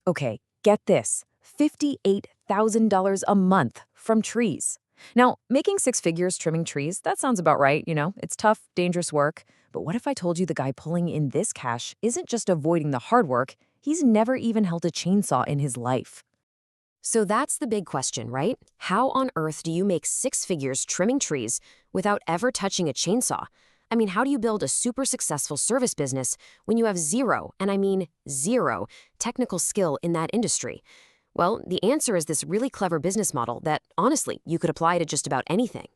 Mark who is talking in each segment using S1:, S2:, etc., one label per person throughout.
S1: Okay, get this, $58,000 a month from trees. Now, making six figures trimming trees, that sounds about right, it's tough, dangerous work. But what if I told you the guy pulling in this cash isn't just avoiding the hard work, he's never even held a chainsaw in his life? So that's the big question, right? How on earth do you make six figures trimming trees without ever touching a chainsaw? I mean, how do you build a super successful service business when you have zero, and I mean zero, technical skill in that industry? Well, the answer is this really clever business model that, honestly, you could apply to just about anything.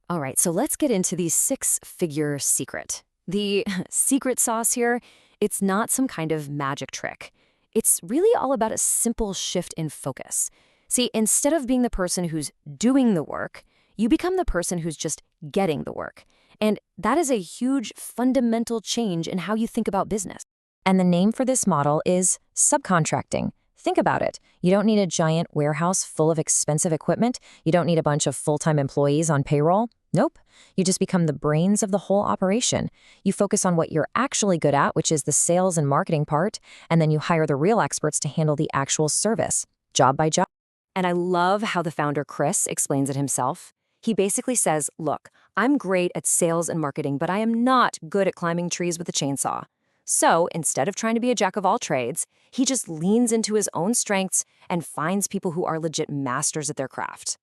S1: All right, so let's get into the six-figure secret. The secret sauce here, it's not some kind of magic trick. It's really all about a simple shift in focus. See, instead of being the person who's doing the work, you become the person who's just getting the work. And that is a huge fundamental change in how you think about business. And the name for this model is subcontracting. Think about it. You don't need a giant warehouse full of expensive equipment. You don't need a bunch of full-time employees on payroll. Nope. You just become the brains of the whole operation. You focus on what you're actually good at, which is the sales and marketing part, and then you hire the real experts to handle the actual service, job by job. And I love how the founder, Chris, explains it himself. He basically says, look, I'm great at sales and marketing, but I am not good at climbing trees with a chainsaw. So instead of trying to be a jack of all trades, he just leans into his own strengths and finds people who are legit masters at their craft.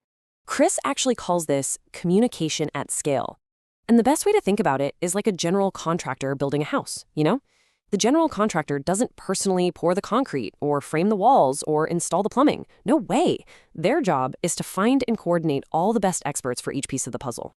S1: Chris actually calls this communication at scale. And the best way to think about it is like a general contractor building a house, The general contractor doesn't personally pour the concrete or frame the walls or install the plumbing. No way. Their job is to find and coordinate all the best experts for each piece of the puzzle.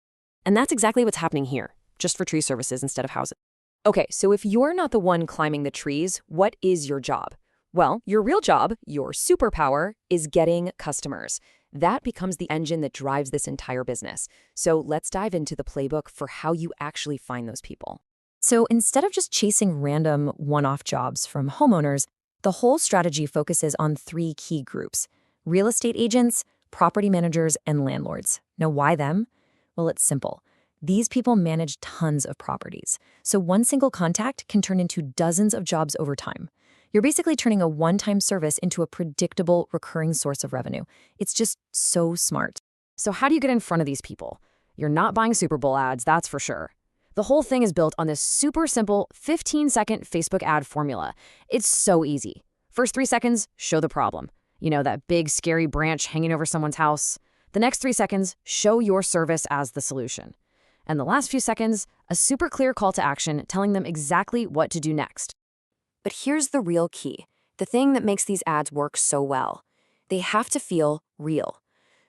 S1: And that's exactly what's happening here, just for tree services instead of houses. Okay, so if you're not the one climbing the trees, what is your job? Well, your real job, your superpower, is getting customers. That becomes the engine that drives this entire business. So let's dive into the playbook for how you actually find those people. So instead of just chasing random one-off jobs from homeowners, the whole strategy focuses on three key groups: real estate agents, property managers, and landlords. Now, why them? Well, it's simple. These people manage tons of properties, so one single contact can turn into dozens of jobs over time. You're basically turning a one-time service into a predictable, recurring source of revenue. It's just so smart. So how do you get in front of these people? You're not buying Super Bowl ads, that's for sure. The whole thing is built on this super simple 15-second Facebook ad formula. It's so easy. First 3 seconds, show the problem. That big, scary branch hanging over someone's house. The next 3 seconds, show your service as the solution. And the last few seconds, a super clear call to action telling them exactly what to do next. But here's the real key, the thing that makes these ads work so well. They have to feel real.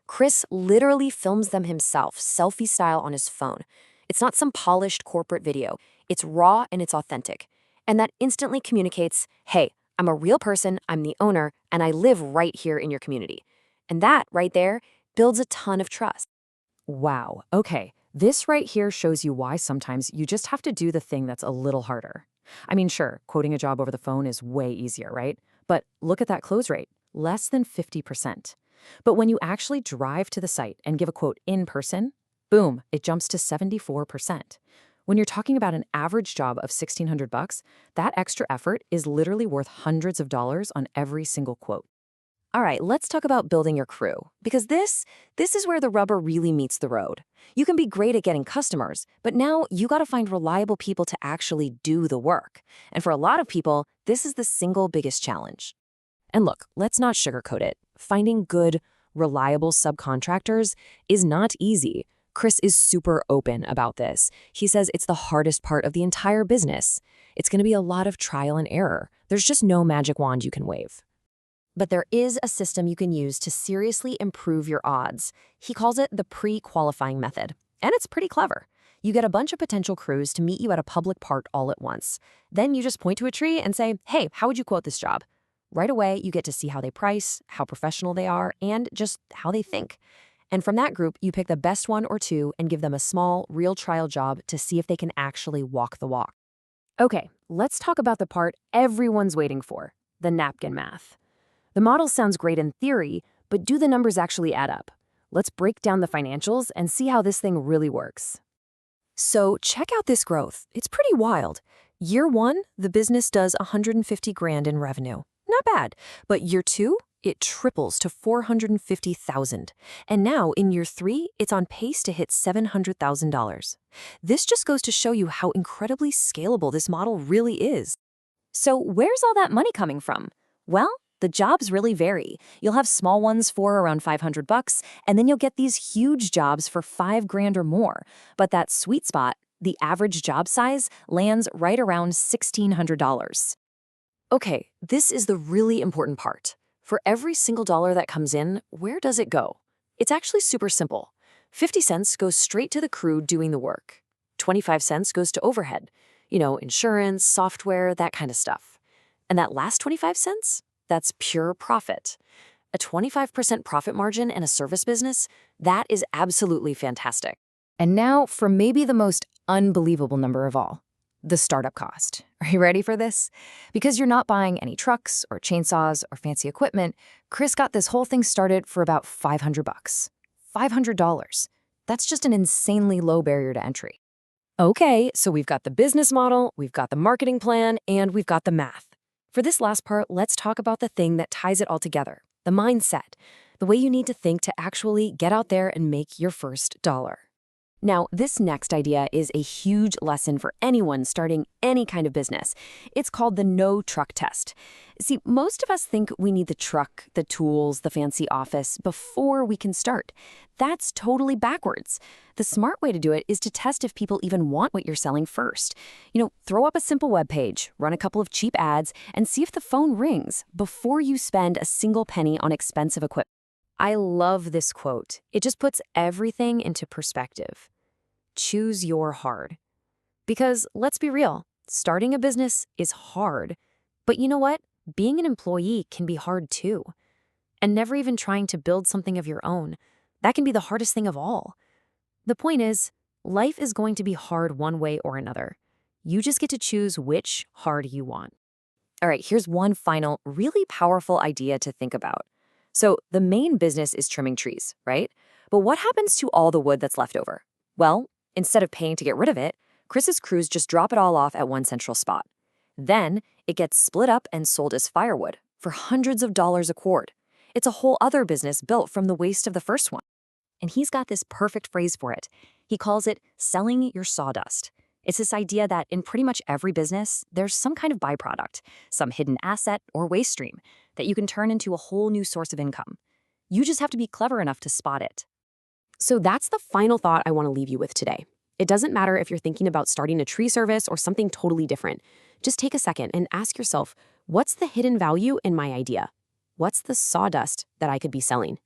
S1: Chris literally films them himself, selfie style on his phone. It's not some polished corporate video. It's raw and it's authentic. And that instantly communicates, hey, I'm a real person, I'm the owner, and I live right here in your community. And that right there builds a ton of trust. Wow, okay. This right here shows you why sometimes you just have to do the thing that's a little harder. I mean, sure, quoting a job over the phone is way easier, right? But look at that close rate, less than 50%. But when you actually drive to the site and give a quote in person, boom, it jumps to 74%. When you're talking about an average job of $1,600, that extra effort is literally worth hundreds of dollars on every single quote. All right, let's talk about building your crew, because this is where the rubber really meets the road. You can be great at getting customers, but now you got to find reliable people to actually do the work. And for a lot of people, this is the single biggest challenge. And look, let's not sugarcoat it. Finding good, reliable subcontractors is not easy. Chris is super open about this. He says it's the hardest part of the entire business. It's going to be a lot of trial and error. There's just no magic wand you can wave. But there is a system you can use to seriously improve your odds. He calls it the pre-qualifying method, and it's pretty clever. You get a bunch of potential crews to meet you at a public park all at once. Then you just point to a tree and say, hey, how would you quote this job? Right away, you get to see how they price, how professional they are, and just how they think. And from that group, you pick the best one or two and give them a small, real trial job to see if they can actually walk the walk. Okay, let's talk about the part everyone's waiting for, the napkin math. The model sounds great in theory, but do the numbers actually add up? Let's break down the financials and see how this thing really works. So check out this growth. It's pretty wild. Year one, the business does $150,000 in revenue. not bad. But year 2, it triples to 450,000. And now in year 3, it's on pace to hit $700,000. This just goes to show you how incredibly scalable this model really is. So where's all that money coming from? Well, the jobs really vary. You'll have small ones for around $500, and then you'll get these huge jobs for $5,000 or more. But that sweet spot, the average job size, lands right around $1,600. Okay, this is the really important part. For every single dollar that comes in, where does it go? It's actually super simple. 50 cents goes straight to the crew doing the work. 25 cents goes to overhead, insurance, software, that kind of stuff. And that last 25 cents? That's pure profit. A 25% profit margin in a service business, that is absolutely fantastic. And now for maybe the most unbelievable number of all, the startup cost. Are you ready for this? Because you're not buying any trucks or chainsaws or fancy equipment, Chris got this whole thing started for about $500. $500. That's just an insanely low barrier to entry. Okay, so we've got the business model, we've got the marketing plan, and we've got the math. For this last part, let's talk about the thing that ties it all together, the mindset, the way you need to think to actually get out there and make your first dollar. Now, this next idea is a huge lesson for anyone starting any kind of business. It's called the no truck test. See, most of us think we need the truck, the tools, the fancy office before we can start. That's totally backwards. The smart way to do it is to test if people even want what you're selling first. Throw up a simple web page, run a couple of cheap ads, and see if the phone rings before you spend a single penny on expensive equipment. I love this quote. It just puts everything into perspective. Choose your hard. Because let's be real, starting a business is hard. But you know what? Being an employee can be hard too. And never even trying to build something of your own, that can be the hardest thing of all. The point is, life is going to be hard one way or another. You just get to choose which hard you want. All right, here's one final, really powerful idea to think about. So the main business is trimming trees, right? But what happens to all the wood that's left over? Well, instead of paying to get rid of it, Chris's crews just drop it all off at one central spot. Then it gets split up and sold as firewood for hundreds of dollars a cord. It's a whole other business built from the waste of the first one. And he's got this perfect phrase for it. He calls it selling your sawdust. It's this idea that in pretty much every business, there's some kind of byproduct, some hidden asset or waste stream that you can turn into a whole new source of income. You just have to be clever enough to spot it. So that's the final thought I want to leave you with today. It doesn't matter if you're thinking about starting a tree service or something totally different. Just take a second and ask yourself, what's the hidden value in my idea? What's the sawdust that I could be selling?